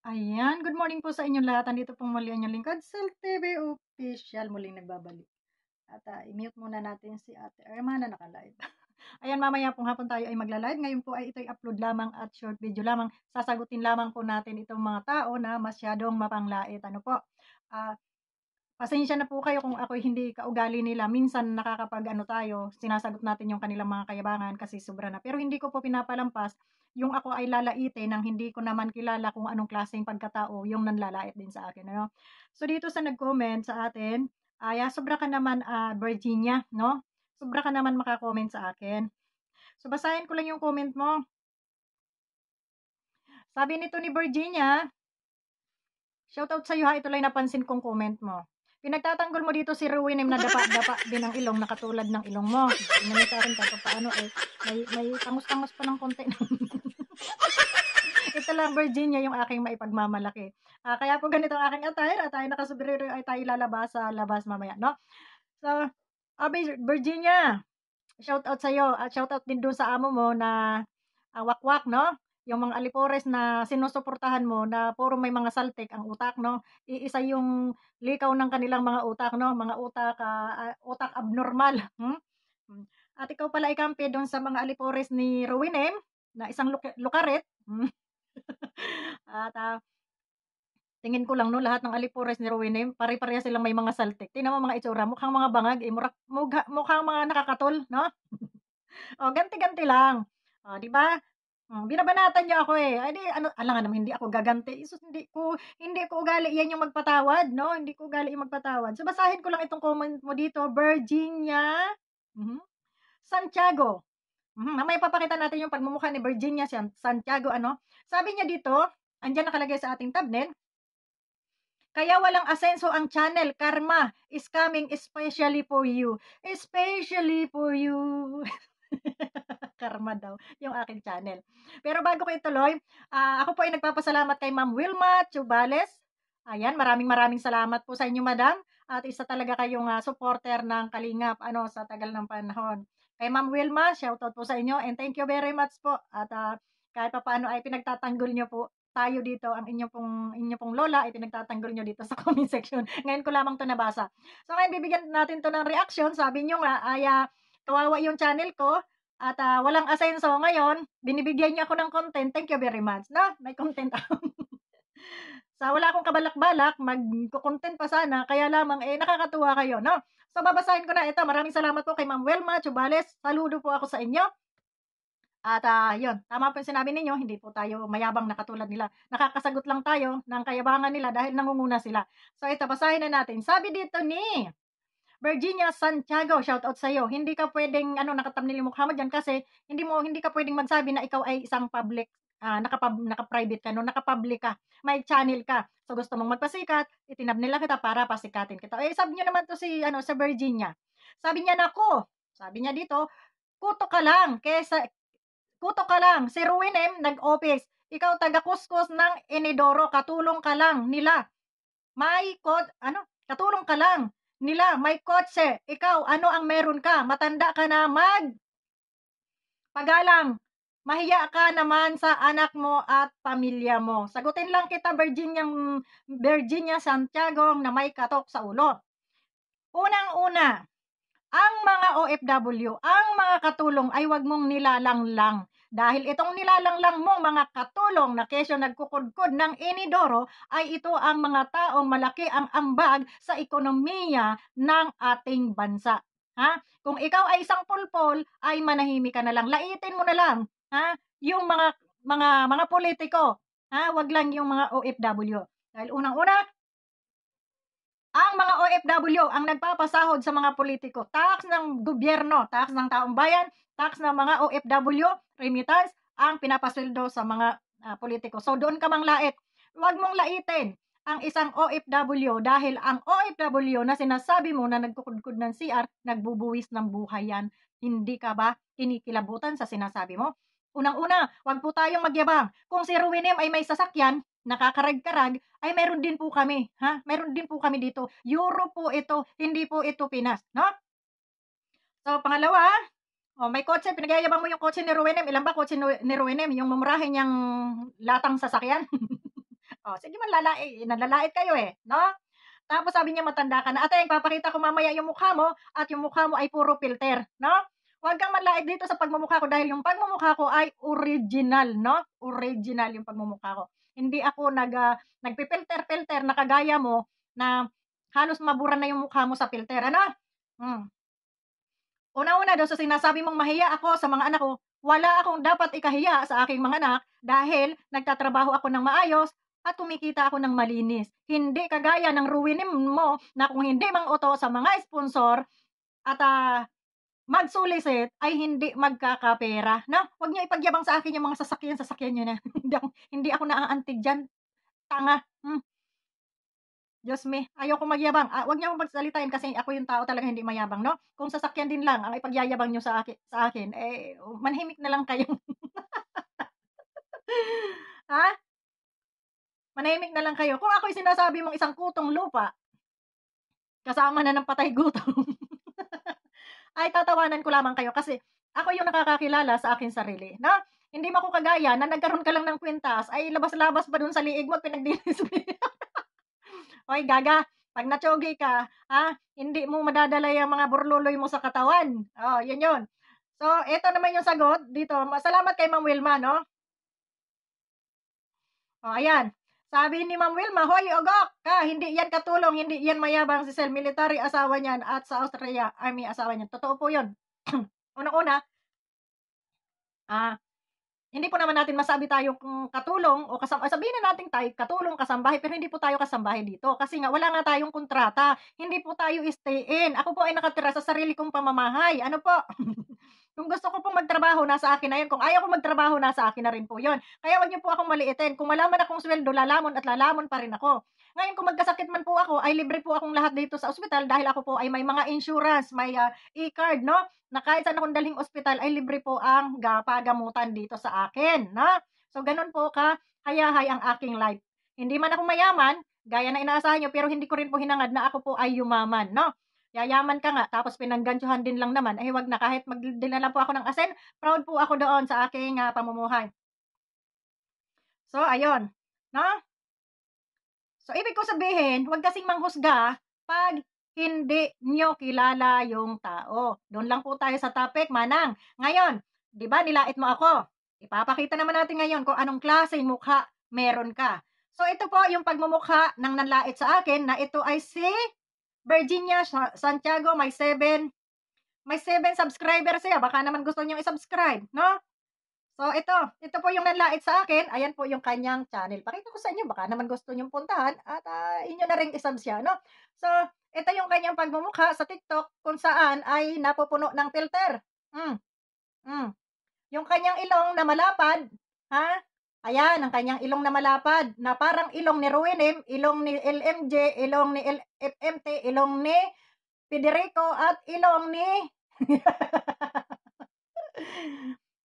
Ayan, good morning po sa inyong lahat. Nandito pong muli ang inyong lingkod, Sel TV Official, muling nagbabalik. At i-mute muna natin si Ate Irma na naka-live. Ayan, mamaya pong hapon tayo ay magla-live. Ngayon po ay ito'y upload lamang at short video lamang. Sasagutin lamang po natin itong mga tao na masyadong mapanglait. Ano po? Ah, Pasensya na po kayo kung ako'y hindi kaugali nila. Minsan nakakapag-ano tayo, sinasagot natin yung kanilang mga kayabangan kasi sobra na. Pero hindi ko po pinapalampas yung ako ay lalaitin ng hindi ko naman kilala kung anong klaseng pagkatao yung nanlalait din sa akin, ano. So dito sa nag-comment sa atin, sobra ka naman, Virginia, 'no? Sobra ka naman maka-comment sa akin. So basahin ko lang yung comment mo. Sabi nito ni Virginia, "Shoutout sa'yo ha, ito lang yung napansin kong comment mo. Pinagtatanggol mo dito si Ruwinem na dapa-dapa din ang ilong na katulad ng ilong mo." Tingnan mo sa'kin kahit papaano, may tangos-tangos pa ng konti. Ito lang Virginia yung aking maipagmamalaki. Kaya po ganito ang aking attire at tayo nakasombrero ay tayo lalabas sa labas mamaya, 'no? So, Virginia, shoutout sa'yo at shoutout din dun sa amo mo na, wakwak 'no? Yung mga alipores na sinusuportahan mo na puro may mga saltik ang utak 'no? Iisa yung likaw ng kanilang mga utak 'no? Mga utak abnormal, hmm? Hmm. At ikaw pala ay kampi dun sa mga alipores ni Rowinem na isang lukaret, hmm. At, tingin ko lang 'no, lahat ng alipores ni Rowena pare-parehas silang may mga saltik. Tingnan mo mga itsura, mukhang mga bangag, mukhang mga nakakatol 'no? Oh, ganti-ganti lang. Oh, 'di ba? Binabanatan niyo ako, eh, di ano alangan naman hindi ako gaganti. Sus, hindi ko ugali 'yan yung magpatawad 'no, hindi ko ugali yung magpatawad. So, basahin ko lang itong comment mo dito, Virginia, mhm, Santiago. Mamaya ipapakita natin yung pagmumukha ni Virginia Santiago ano. Sabi niya dito, andiyan nakalagay sa ating thumbnail, "Kaya walang asenso ang channel, karma is coming especially for you." Especially for you. Karma daw yung aking channel. Pero bago ko ituloy, ako po ay nagpapasalamat kay Ma'am Wilma Chubales. Ayan, maraming-maraming salamat po sa inyo madam at isa talaga kayong, supporter ng Kalingap ano, sa tagal ng panahon. Kay Ma'am Wilma, shoutout po sa inyo and thank you very much po at, kahit papaano ay pinagtatanggol niyo po tayo dito, ang inyo pong lola ay pinagtatanggol niyo dito sa comment section. Ngayon ko lamang 'to nabasa. So ngayon bibigyan natin 'to ng reaksyon. Sabi niyo nga ay, kawawa yung channel ko at, walang asenso. Ngayon binibigyan niyo ako ng content. Thank you very much 'no, may content ako. Sa wala akong kabalak-balak, magko-content pa sana, kaya lamang, nakakatuwa kayo 'no. So babasahin ko na ito. Maraming salamat po kay Ma'am Welma Chubales. Saludo po ako sa inyo. At, 'yun, tama po 'yung sinabi ninyo, hindi po tayo mayabang na katulad nila. Nakakasagot lang tayo ng kayabangan nila dahil nangunguna sila. So ito, basahin na natin. Sabi dito ni Virginia Santiago, shoutout sa'yo. Hindi ka puwedeng ano, naka-thumbnail yung mukha mo diyan kasi hindi ka puwedeng magsabi na ikaw ay isang public, naka-private ka 'no, naka-public ka, may channel ka. So gusto mong magpasikat, itinabnil lang kita para pasikatin kita. Eh, sabi niyo naman 'to si ano, si Virginia. Sabi niya, "Naku," sabi niya dito, "Kuto ka lang, si Ruinem nag-office, ikaw taga-kuskus ng inidoro, katulong ka lang nila. Katulong ka lang nila, may kotse, ikaw ano ang meron ka, matanda ka na, pagalang, mahiya ka naman sa anak mo at pamilya mo." Sagutin lang kita Virginia Santiago na may katok sa ulo. Unang-una, ang mga OFW, ang mga katulong ay wag mong nilalanglang. Dahil itong nilalanglang mong mga katulong na kesyo nagkukudkod ng inidoro ay ito ang mga taong malaki ang ambag sa ekonomiya ng ating bansa. Ha? Kung ikaw ay isang pulpol, ay manahimik ka na lang. Laitin mo na lang, ha? Yung mga politiko, ha? Wag lang yung mga OFW. Dahil unang-una, ang mga OFW ang nagpapasahod sa mga politiko. Tax ng gobyerno, tax ng taong bayan, tax ng mga OFW, remittance, ang pinapasweldo sa mga politiko. So doon ka manglait. Huwag mong laitin ang isang OFW dahil ang OFW na sinasabi mo na nagkukudkod ng CR, nagbubuwis ng buhay yan. Hindi ka ba kinikilabutan sa sinasabi mo? Unang-una, wag po tayong magyabang. Kung si Ruinem ay may sasakyan, nakakarag-karag, ay meron din po kami, ha? Meron din po kami dito. Euro po ito, hindi po ito Pinas, no? So, pangalawa, may kotse, pinagyayabang mo yung kotse ni Ruenem. Ilan ba kotse ni Ruenem? Yung mumurahin niyang latang sasakyan? Oh, sige nanlalait kayo, eh, 'no? Tapos sabi niya matanda ka na, "Ate ipapakita ko mamaya yung mukha mo at yung mukha mo ay puro filter," 'no? Huwag kang manlait dito sa pagmumukha ko dahil yung pagmumukha ko ay original, 'no? Original yung pagmumukha ko. Hindi ako nagpi-filter-filter na kagaya mo na halos mabura na yung mukha mo sa filter, ano? Hmm. Una-una do'n sa sinasabi mong mahiya ako sa mga anak ko, wala akong dapat ikahiya sa aking mga anak dahil nagtatrabaho ako ng maayos at kumikita ako ng malinis. Hindi kagaya ng ruwinim mo na kung hindi mang-uto sa mga sponsor at, mag-solicit ay hindi magkakapera, 'no? Huwag niyo ipagyabang sa akin yung mga sasakyan niyo na. Hindi ako naaantig diyan, tanga. Diyos me, ayokong magyabang. Huwag niyo akong pagsalitain kasi ako yung tao talagang hindi mayabang, 'no? Kung sasakyan din lang ang ipagyayabang niyo sa akin, eh, manhimik na lang kayo. Ha? Manahimik na lang kayo. Kung ako'y sinasabi mong isang kutong lupa, kasama na ng patay gutom, ay tatawanan ko lamang kayo kasi ako yung nakakakilala sa aking sarili, 'no? Hindi mo ako kagaya na nagkaroon ka lang ng kwintas, ay labas-labas pa dun sa liig mo at pinagdinis mo. Hoy gaga, 'pag natsogi ka, hindi mo madadala yang mga burluloy mo sa katawan. Oh, yun yun. So, eto naman yung sagot dito. Salamat kay Ma'am Wilma, 'no? Oh, ayan. Sabi ni Ma'am Wilma, "Hoy, ugok ka, hindi yan katulong, hindi yan mayabang si Sel, military asawa niyan at sa Australia, army asawa niyan." Totoo po yun. Unang-una, ah hindi po naman natin masabi tayo kung katulong o sabihin na natin tayo katulong, kasambahay, pero hindi po tayo kasambahay dito kasi nga wala nga tayong kontrata. Hindi po tayo stay-in. Ako po ay nakatira sa sarili kong pamamahay. Ano po? Kung gusto ko pong magtrabaho, nasa akin na 'yun. Kung ayaw ko magtrabaho, nasa akin na rin po 'yun. Kaya wag niyo po akong maliitin. Kung malaman akong suweldo, lalamon at lalamon pa rin ako. Ngayon kung magkasakit man po ako, ay libre po akong lahat dito sa ospital dahil ako po ay may mga insurance, may, e-card 'no, na kahit saan akong dalhin ospital ay libre po ang pagamutan dito sa akin, 'no. So gano'n po kahayahay ang aking life. Hindi man ako mayaman, gaya ng inaasahan niyo, pero hindi ko rin po hinangad na ako po ay yumaman, 'no. Yayaman ka nga tapos pinanggantihan din lang naman, ay wag na kahit magdala lang po ako ng asin, proud po ako doon sa aking, pamumuhay. So ayun, 'no? So ibig ko sabihin, huwag kasing manghusga 'pag hindi niyo kilala yung tao. Do'n lang po tayo sa topic, manang. Ngayon, 'di ba nilait mo ako? Ipapakita naman natin ngayon kung anong klaseng mukha meron ka. So ito po yung pagmumukha ng nanlait sa akin na ito ay si Virginia Santiago, may 7 subscribers siya, baka naman gusto niyong i-subscribe, 'no? So ito po yung nanlait sa akin, ayan po yung kanyang channel. Pakita ko sa inyo baka naman gusto niyong puntahan at, inyo na ring i-sub siya 'no. So, ito yung kanyang pagmumukha sa TikTok kung saan ay napupuno ng filter. Hmm, hmm. Yung kanyang ilong na malapad, ha, ayan ang kanyang ilong na malapad na parang ilong ni Ruenem, ilong ni LMJ, ilong ni FMT, ilong ni Federico at ilong ni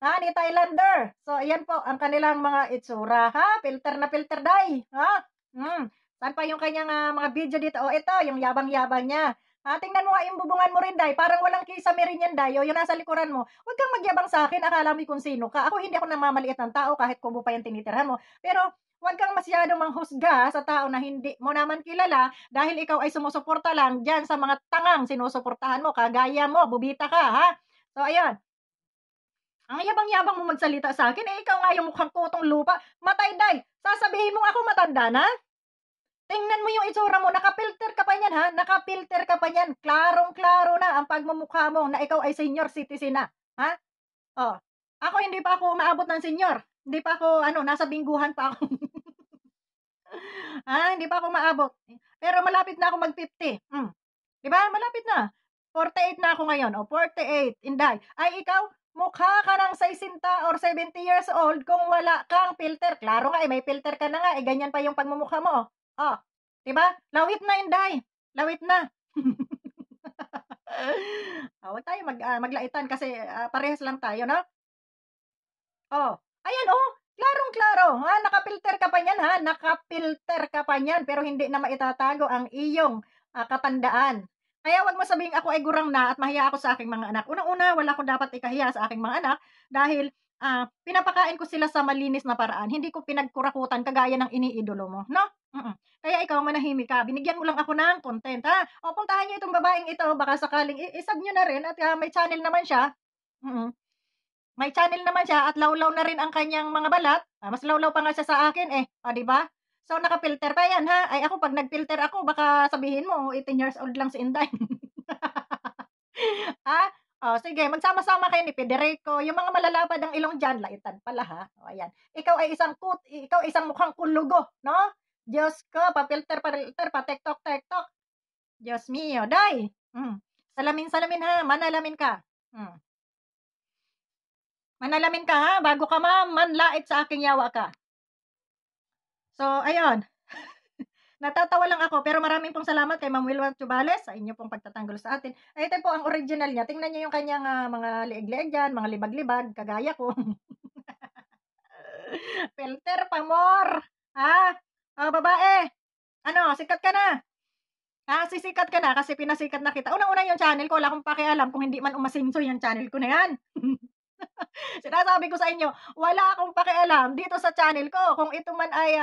ni Thailander. So, ayan po ang kanilang mga itsura, ha? Filter na filter, day, ha? Saan pa yung kanyang, mga video dito? Oh, ito, yung yabang-yabang niya. Tingnan mo nga yung bubungan mo rin, day. Parang walang kisame rin yan, day. O, yung nasa likuran mo. Huwag kang magyabang sa akin. Akala mo kung sino ka. Ako, hindi ako namamaliit ng tao kahit kubo pa yung tinitirhan mo. Pero, huwag kang masyadong manghusga sa tao na hindi mo naman kilala dahil ikaw ay sumusuporta lang dyan sa mga tangang sinusuportahan mo. Kagaya mo, bubita ka, ha? So, ayun. Ang yabang-yabang mo magsalita sa akin, eh, ikaw nga yung mukhang kutong lupa. Matay, day! Sasabihin mong ako matanda na? Tingnan mo yung itsura mo, nakapilter ka pa niyan, ha? Nakapilter ka pa niyan. Klarong-klaro na ang pagmumukha mo na ikaw ay senior citizen na, ha? Oh, ako hindi pa ako umaabot ng senior. Hindi pa ako ano, nasa bingguhan pa ako. Hindi pa ako maabot. Pero malapit na ako mag-50. 'Di ba? Malapit na. 48 na ako ngayon. O, 48, Inday. Ay, ikaw, mukha ka ng 60 or 70 years old kung wala kang filter. Klaro nga, eh, may filter ka na nga, eh, ganyan pa yung pagmumukha mo. Oh, 'di ba? Lawit na, Inday. Lawit na. Huwag tayo maglaitan kasi, parehas lang tayo, 'no? Oh, ayan, oh, klarong-klaro, nakapilter ka pa niyan, nakapilter ka pa niyan, pero hindi na maitatago ang iyong, katandaan. Kaya 'wag mo sabihing ako ay gurang na at mahiya ako sa aking mga anak. Unang-una, wala akong dapat ikahiya sa aking mga anak dahil pinapakain ko sila sa malinis na paraan, hindi ko pinagkurakutan kagaya ng iniidolo mo, 'no? Kaya ikaw manahimik ka, binigyan mo lang ako ng content, ha? O puntahan niyo itong babaeng ito baka sakaling i-sub niyo na rin at, may channel naman siya, mm. May channel naman siya at lawlaw na rin ang kanyang mga balat, mas lawlaw pa nga siya sa akin, eh, oh, 'di ba? So, naka-filter pa 'yan, ha? Ay, ako 'pag nag-filter ako baka sabihin mo 18 years old lang si Inday. Ah, oh, sige magsama-sama kayo ni Federico, yung mga malalapad ang ilong diyan, laitan pala, ha? Oh, ayan. Ikaw isang mukhang kulugo, 'no? Diyos ko, pa-filter, pa-tektok-tektok. Diyos mio, day! Salamin-salamin, ha, manalamin ka. Hmm, manalamin ka, ha, bago ka manlait sa aking yawa ka. So, ayun. Natatawa lang ako, pero maraming pong salamat kay Ma'am Wilma Tubales sa inyo pong pagtatanggol sa atin. Ay, ito po ang original niya. Tingnan niyo yung kanyang, mga liig-liig diyan, mga libag-libag, kagaya ko. Filter pa more, ha? Oh, babae, ano, sikat ka na. Sisikat ka na kasi pinasikat na kita. Unang-una yung channel ko, wala akong pakialam kung hindi man umasinso yung channel ko na yan. Sinasabi ko sa inyo, wala akong pakialam dito sa channel ko kung ito man ay,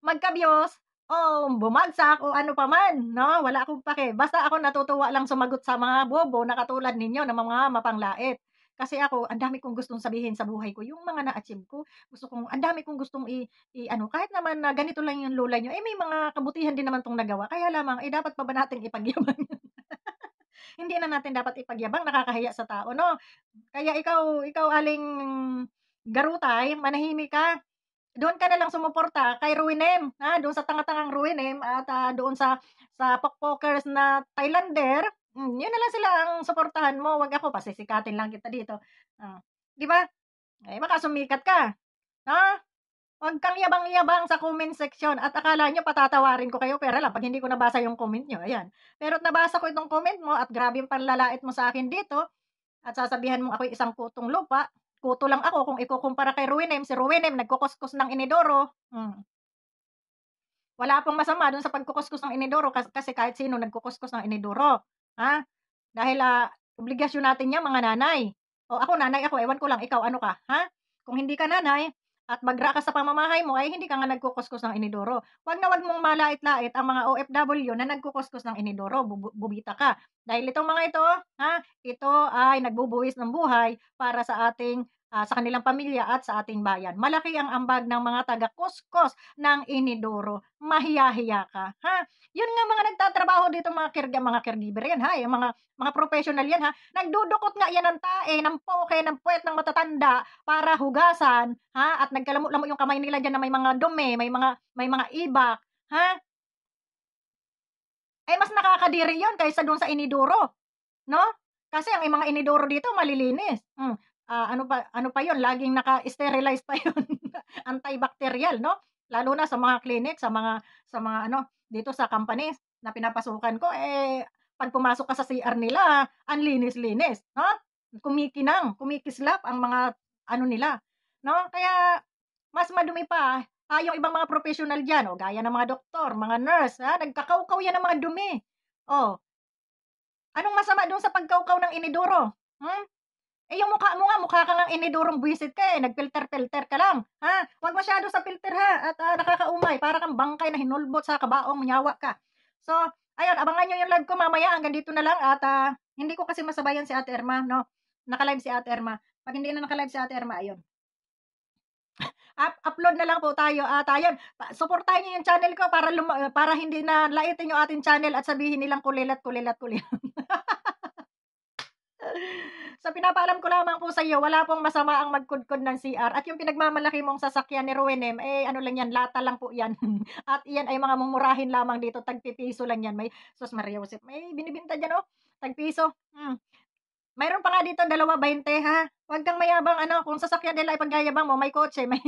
magka-views o bumagsak o ano pa man, 'no, wala akong pake. Basta ako natutuwa lang sumagot sa mga bobo na katulad ninyo na mga mapanglait. Kasi ako ang dami kong gustong sabihin sa buhay ko, yung mga na-achieve ko. Ang dami kong gustong i-ano, kahit naman na ganito lang yung lula niyo, eh, may mga kabutihan din naman 'tong nagawa. Kaya lamang, dapat pa ba nating ipagyabang yun? Hindi na natin dapat ipagyabang, nakakahiya sa tao, 'no? Kaya ikaw Aling Garutay, manahimik ka. Doon ka na lang sumuporta kay Ruinem, doon sa tanga-tangang Ruinem at, doon sa pokpokers na Thailander, 'yun na lang sila ang suportahan mo, 'wag ako pasisikatin lang kita dito. 'Di ba? Eh, baka sumikat ka, ha? 'Wag kang yabang-yabang sa comment section at akala niyo patatawarin ko kayo, pera lang 'pag hindi ko nabasa yung comment niyo, ayan. Pero't nabasa ko itong comment mo at grabe yung panlalait mo sa akin dito at sasabihan mong ako'y isang kutong lupa, kuto lang ako kung ikukumpara kay Ruinem, si Ruinem nagkukuskus ng inidoro, wala pong masama dun sa pagkukuskus ng inidoro kasi kahit sino nagkukuskus ng inidoro, ha? Dahil, obligasyon natin 'yang mga nanay. O ako nanay ako, ewan ko lang ikaw ano ka, ha? Kung hindi ka nanay at bagra ka sa pamamahay mo ay hindi ka nga nagkukuskus ng inidoro. 'Wag mong malait-lait ang mga OFW na nagkukuskus ng inidoro, bubita ka. Dahil itong mga ito, ito ay nagbubuhis ng buhay para sa ating, sa kanilang pamilya at sa ating bayan. Malaki ang ambag ng mga taga-kuskus ng inidoro, mahiya-hiya ka, ha? Yun nga mga nagtatrabaho dito mga caregiver yan, ha, yung mga professional yan, ha. Nagdudukot nga yan ng tae, ng poke, ng puwet ng matatanda para hugasan, ha, at nagkalamok-lamok yung kamay nila diyan na may mga dumi, may mga ibak, ha. Eh, mas nakakadiri yun kaysa dun sa inidoro, 'no? Kasi ang mga inidoro dito malilinis, ano pa yun, laging naka-sterilize pa yun, antibacterial, 'no? Lalo na sa mga clinic, sa mga ano, dito sa companies na pinapasukan ko, 'pag pumasok ka sa CR nila, ang linis-linis, 'no? Kumikislap ang mga ano nila, 'no? Kaya mas madumi pa, yung ibang mga professional diyan, gaya ng mga doktor, mga nurse, nagkakawkaw yan ng mga dumi. Oh, anong masama dun sa pagkawkaw ng inidoro? Hmm? Yung mukha mo nga, mukha ka ngang inidorong buwisit ka, nagpilter-pilter ka lang, ha? 'Wag masyado sa filter, ha, at, nakakaumay para kang bangkay na hinulbot sa kabaong nyawa ka. So, ayun abangan niyo yung live ko mamaya hanggang dito na lang at, hindi ko kasi masabayan si Ate Irma, 'no? Naka-live si Ate Irma. 'Pag hindi na naka-live si Ate Irma, ayun, upload na lang po tayo at, ayun, suportahan niyo yung channel ko para hindi na laitin yung ating channel at sabihin nilang kulilat. So, pinapaalam ko lamang po sa iyo, wala pong masama ang magkudkod ng CR at yung pinagmamalaki mong sasakyan ni Ruenem, ano lang yan, lata lang po yan. At iyan ay mga mumurahin lamang dito, tagpipiso lang yan. Sus Maria Josep, may binibinta dyan, oh, tagpiso. Mayroon pa nga dito, 2.20, ha? Huwag kang mayabang, kung sasakyan nila ipagyayabang mo, may kotse, may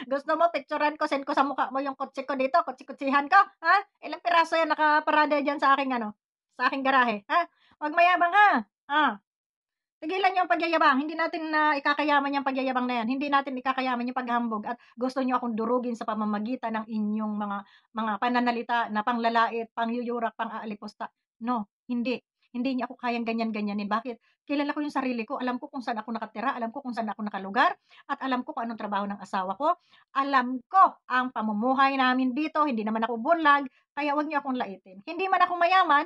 gusto mo picturean ko, send ko sa mukha mo yung kotse ko dito, kotse-kotsihan ko, ha? Ilang piraso yan nakaparada diyan sa aking garahe, ha? Huwag mayabang, ha? Tigilan niyo ang pagyayabang, hindi natin na ikakayaman yang pagyayabang na yan, hindi natin ikakayaman yung paghahambog at gusto niyo akong durugin sa pamamagitan ng inyong mga pananalita na panglalait, pangyuyurak, pang-aalipusta. No, hindi. Hindi niya ako kayang ganyan-ganyanin. Bakit? Kilala ko yung sarili ko, alam ko kung saan ako nakatira, alam ko kung saan ako nakalugar, at alam ko kung anong trabaho ng asawa ko. Alam ko ang pamumuhay namin dito, hindi naman ako bunlag, kaya 'wag niyo akong laitin. Hindi man ako mayaman,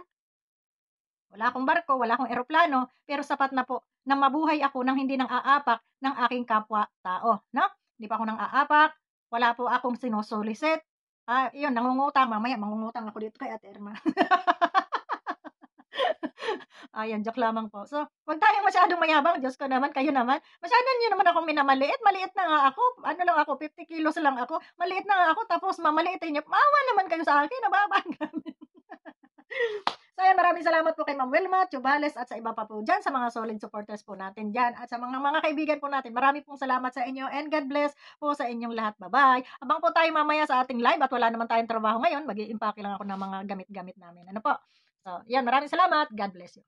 wala akong barko, wala akong eroplano, pero sapat na po na mabuhay ako nang hindi nang-aapak ng aking kapwa-tao, 'no? Hindi pa ako nang-aapak, wala po akong sinusulisit, 'yun nangungutang, mamaya mangungutang ako dito kay Ate Irma. Ayan, joke lamang po. So, 'wag tayong masyadong mayabang, Diyos ko naman, kayo naman, masyado niyo naman akong minamaliit, maliit na nga ako, ano lang ako, 50 kilos lang ako, maliit na nga ako tapos mamaliitin niyo, maawa naman kayo sa akin, nababagan. So ayan, maraming salamat po kay Ma'am Wilma Tubales at sa iba pa po diyan, sa mga solid supporters po natin diyan at sa mga kaibigan po natin. Marami pong salamat sa inyo and God bless po sa inyong lahat. Bye-bye. Abang po tayo mamaya sa ating live at wala naman tayong trabaho ngayon, mag-iimpake lang ako ng mga gamit-gamit namin. Ano po? So, yan, maraming salamat. God bless you.